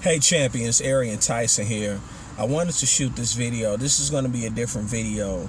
Hey champions, Arian, Tyson here. I wanted to shoot this video. This is going to be a different video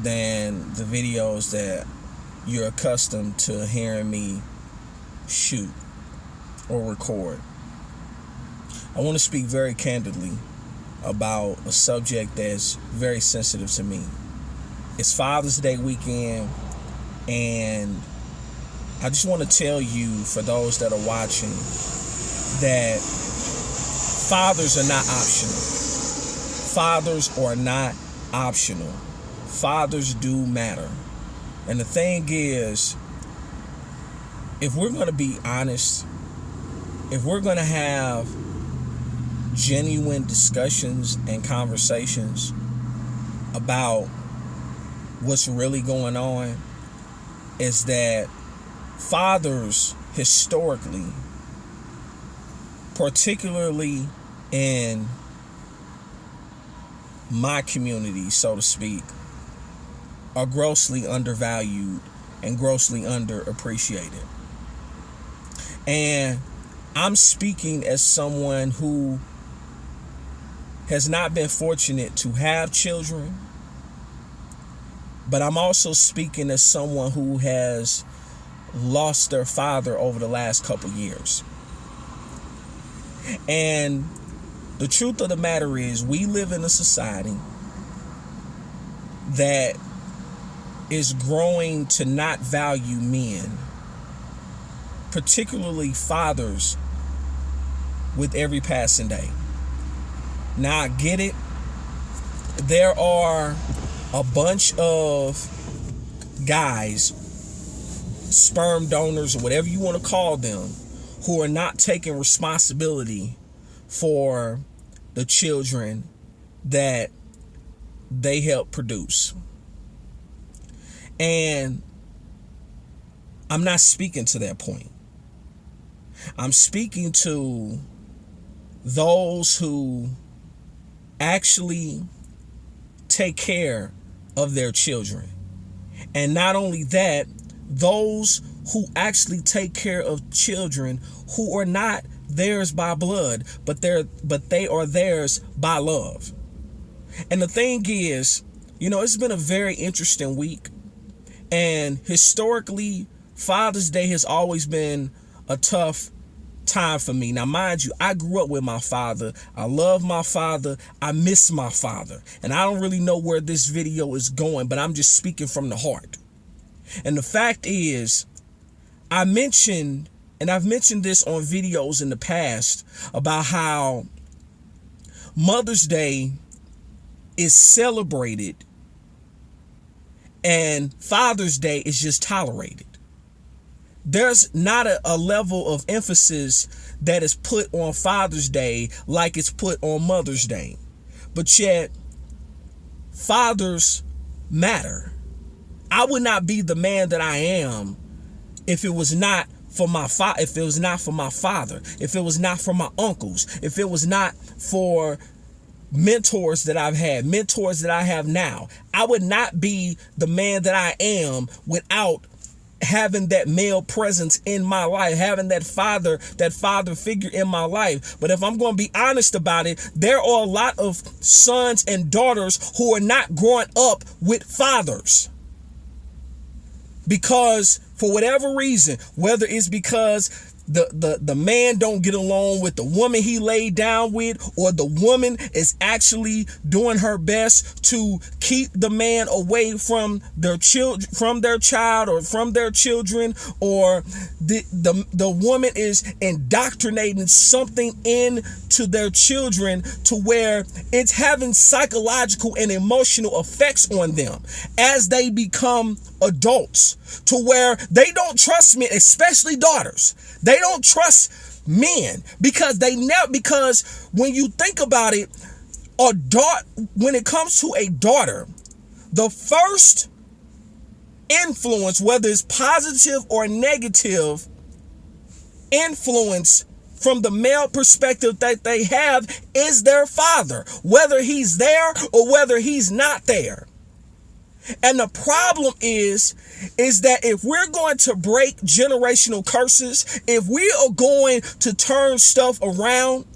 than the videos that you're accustomed to hearing me shoot or record. I want to speak very candidly about a subject that's very sensitive to me. It's Father's Day weekend, and I just want to tell you, for those that are watching, that fathers are not optional. Fathers are not optional. Fathers do matter. And the thing is, if we're going to be honest, if we're going to have genuine discussions and conversations about what's really going on, is that fathers historically, particularly in my community, so to speak, are grossly undervalued and grossly underappreciated. And I'm speaking as someone who has not been fortunate to have children, but I'm also speaking as someone who has lost their father over the last couple years. And the truth of the matter is, we live in a society that is growing to not value men, particularly fathers, with every passing day. Now, I get it. There are a bunch of guys, sperm donors, or whatever you want to call them, who are not taking responsibility for the children that they help produce. And I'm not speaking to that point. I'm speaking to those who actually take care of their children. And not only that, those who actually take care of children who are not theirs by blood, but they are theirs by love. And the thing is, it's been a very interesting week. And historically, Father's Day has always been a tough time for me. Now, mind you, I grew up with my father. I love my father. I miss my father. And I don't really know where this video is going, but I'm just speaking from the heart. And the fact is, I've mentioned this on videos in the past about how Mother's Day is celebrated and Father's Day is just tolerated. There's not a level of emphasis that is put on Father's Day like it's put on Mother's Day. But yet, fathers matter. I would not be the man that I am if it was not for my father, if it was not for my father, if it was not for my uncles, if it was not for mentors that I've had, mentors that I have now. I would not be the man that I am without having that male presence in my life, having that father figure in my life. But if I'm going to be honest about it, there are a lot of sons and daughters who are not growing up with fathers. Because for whatever reason, whether it's because the man don't get along with the woman he laid down with, or the woman is actually doing her best to keep the man away from their child, or from their children, or the woman is indoctrinating something into their children to where it's having psychological and emotional effects on them as they become adults, to where they don't trust men, especially daughters. They don't trust men because when you think about it, when it comes to a daughter, the first influence, whether it's positive or negative influence from the male perspective that they have, is their father, whether he's there or whether he's not there. And the problem is that if we're going to break generational curses, if we are going to turn stuff around,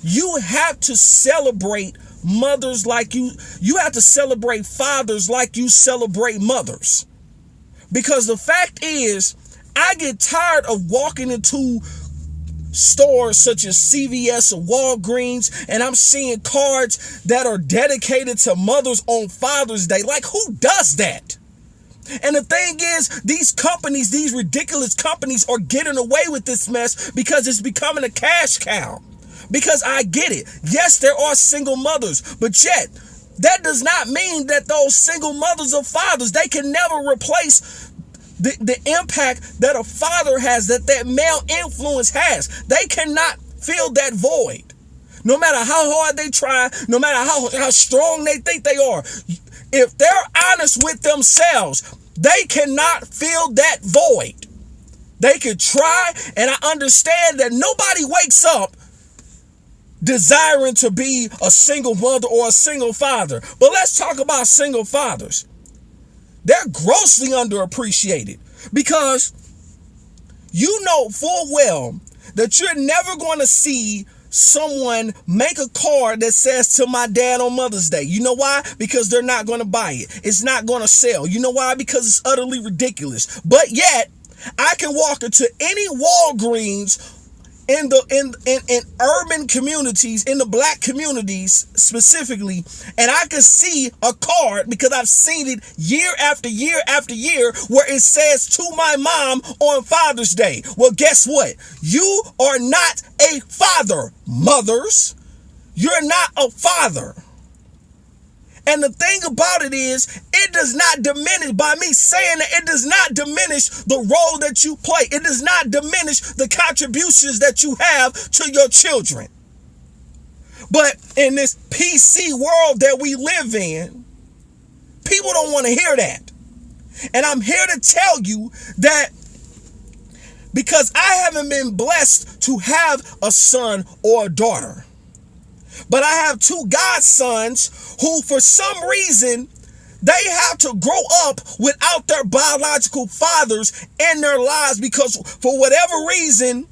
You have to celebrate mothers like you have to celebrate fathers like you celebrate mothers. Because the fact is, I get tired of walking into stores such as CVS or Walgreens and I'm seeing cards that are dedicated to mothers on Father's Day. Like, who does that? And the thing is, these companies, these ridiculous companies are getting away with this mess because it's becoming a cash cow. Because I get it. Yes, there are single mothers, but yet that does not mean that those single mothers are fathers. They can never replace the impact that a father has, that male influence has. They cannot fill that void. No matter how hard they try, no matter how strong they think they are, if they're honest with themselves, they cannot fill that void. They could try, and I understand that nobody wakes up desiring to be a single mother or a single father. But let's talk about single fathers. They're grossly underappreciated because you know full well that you're never going to see someone make a card that says "to my dad" on Mother's Day. You know why? Because they're not going to buy it. It's not going to sell. You know why? Because it's utterly ridiculous. But yet, I can walk into any Walgreens in urban communities, in the black communities specifically, and I can see a card because I've seen it year after year after year where it says "to my mom" on Father's Day. Well, guess what? You are not a father, mothers. You're not a father. And the thing about it is, it does not diminish, by me saying that, it does not diminish the role that you play. It does not diminish the contributions that you have to your children. But in this PC world that we live in, people don't want to hear that. And I'm here to tell you that because I haven't been blessed to have a son or a daughter, but I have two godsons who, for some reason, they have to grow up without their biological fathers in their lives because, for whatever reason,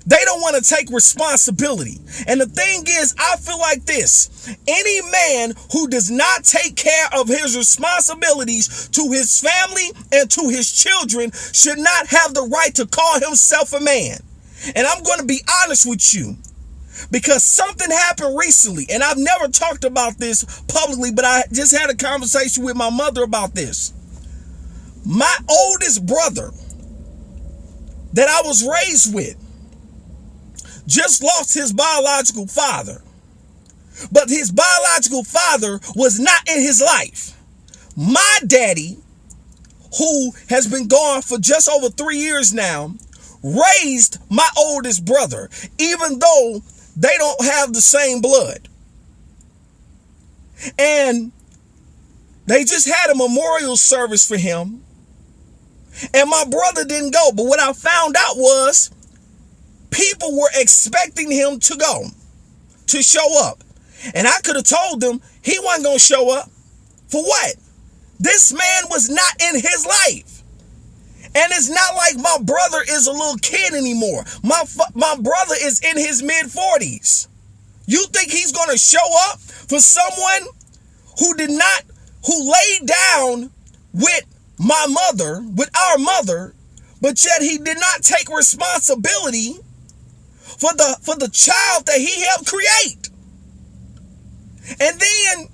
they don't want to take responsibility. And the thing is, I feel like this: any man who does not take care of his responsibilities to his family and to his children should not have the right to call himself a man. And I'm going to be honest with you, because something happened recently, and I've never talked about this publicly, but I just had a conversation with my mother about this. My oldest brother that I was raised with just lost his biological father, but his biological father was not in his life. My daddy, who has been gone for just over 3 years now, raised my oldest brother, even though they don't have the same blood. And they just had a memorial service for him. And my brother didn't go. But what I found out was people were expecting him to go, to show up. And I could have told them he wasn't going to show up. For what? This man was not in his life. And it's not like my brother is a little kid anymore. My brother is in his mid-40s. You think he's going to show up for someone who laid down with my mother, with our mother, but yet he did not take responsibility for the child that he helped create? And then,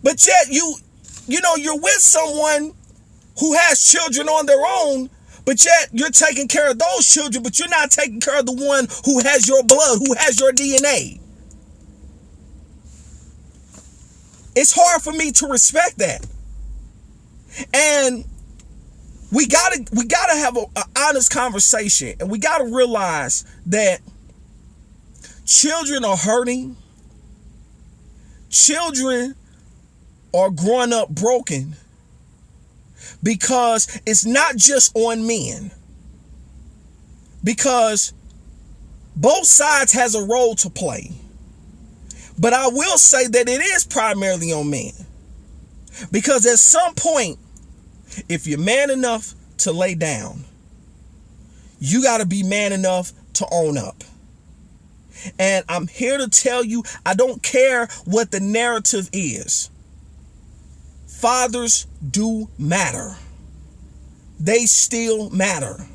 but yet you're with someone who has children on their own, but yet you're taking care of those children, but you're not taking care of the one who has your blood, who has your DNA. It's hard for me to respect that. And we gotta have an honest conversation, and we gotta realize that children are hurting. Children are growing up broken, because it's not just on men. Because both sides has a role to play. But I will say that it is primarily on men. Because at some point, if you're man enough to lay down, you got to be man enough to own up. And I'm here to tell you, I don't care what the narrative is. Fathers do matter. They still matter.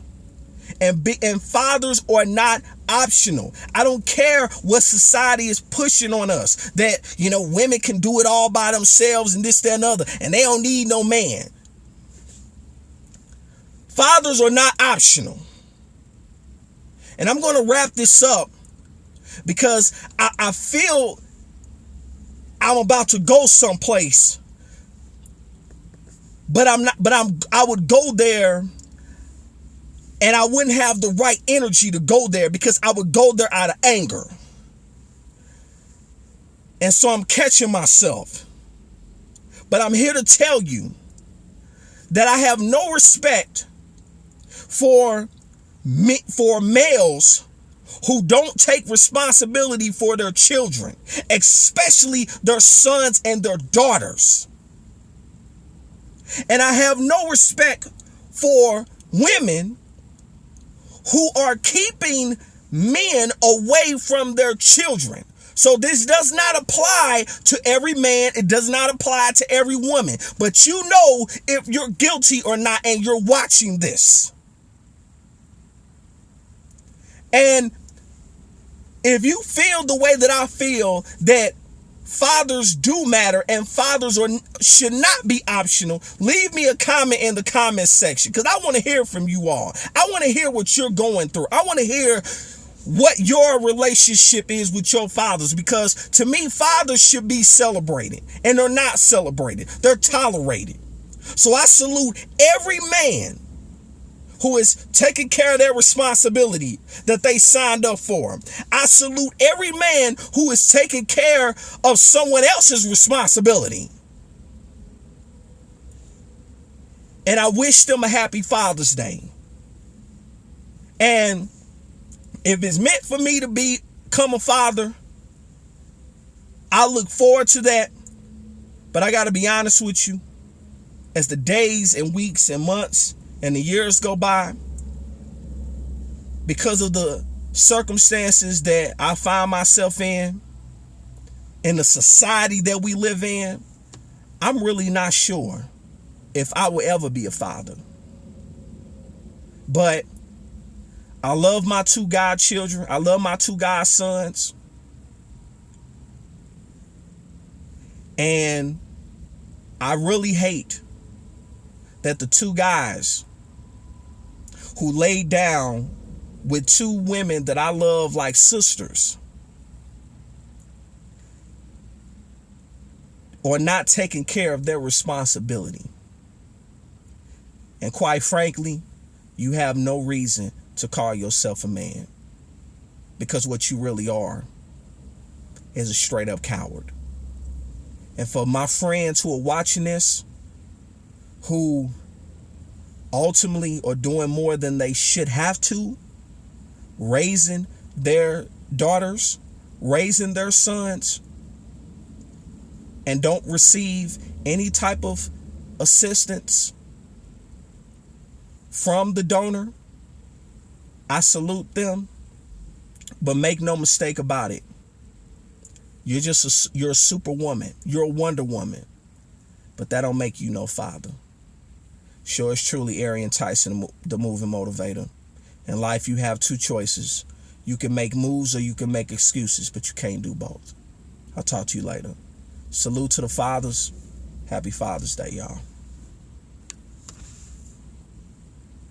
And fathers are not optional. I don't care what society is pushing on us, that, women can do it all by themselves and this, that, and other, and they don't need no man. Fathers are not optional. And I'm going to wrap this up because I feel I'm about to go someplace, but I'm not. But I would go there, and I wouldn't have the right energy to go there because I would go there out of anger. And so I'm catching myself. But I'm here to tell you that I have no respect for males who don't take responsibility for their children, especially their sons and their daughters. And I have no respect for women who are keeping men away from their children. So this does not apply to every man. It does not apply to every woman. But you know if you're guilty or not, and you're watching this. And if you feel the way that I feel, that fathers do matter and fathers should not be optional, leave me a comment in the comment section, because I want to hear from you all. I want to hear what you're going through. I want to hear what your relationship is with your fathers, because to me, fathers should be celebrated, and they're not celebrated. They're tolerated. So I salute every man who is taking care of their responsibility that they signed up for. I salute every man who is taking care of someone else's responsibility. And I wish them a happy Father's Day. And if it's meant for me to become a father, I look forward to that. But I got to be honest with you, as the days and weeks and months and the years go by, because of the circumstances that I find myself in the society that we live in, I'm really not sure if I will ever be a father. But I love my two godchildren. I love my two godsons. And I really hate that the two guys who laid down with two women that I love like sisters are not taking care of their responsibility. And quite frankly, you have no reason to call yourself a man, because what you really are is a straight up coward. And for my friends who are watching this, who ultimately are doing more than they should have to, raising their daughters, raising their sons, and don't receive any type of assistance from the donor, I salute them. But make no mistake about it, you're a superwoman. You're a Wonder Woman. But that don't make you no father. Sure is truly Arian, Tyson, the moving motivator. In life, you have two choices. You can make moves or you can make excuses, but you can't do both. I'll talk to you later. Salute to the fathers. Happy Father's Day, y'all.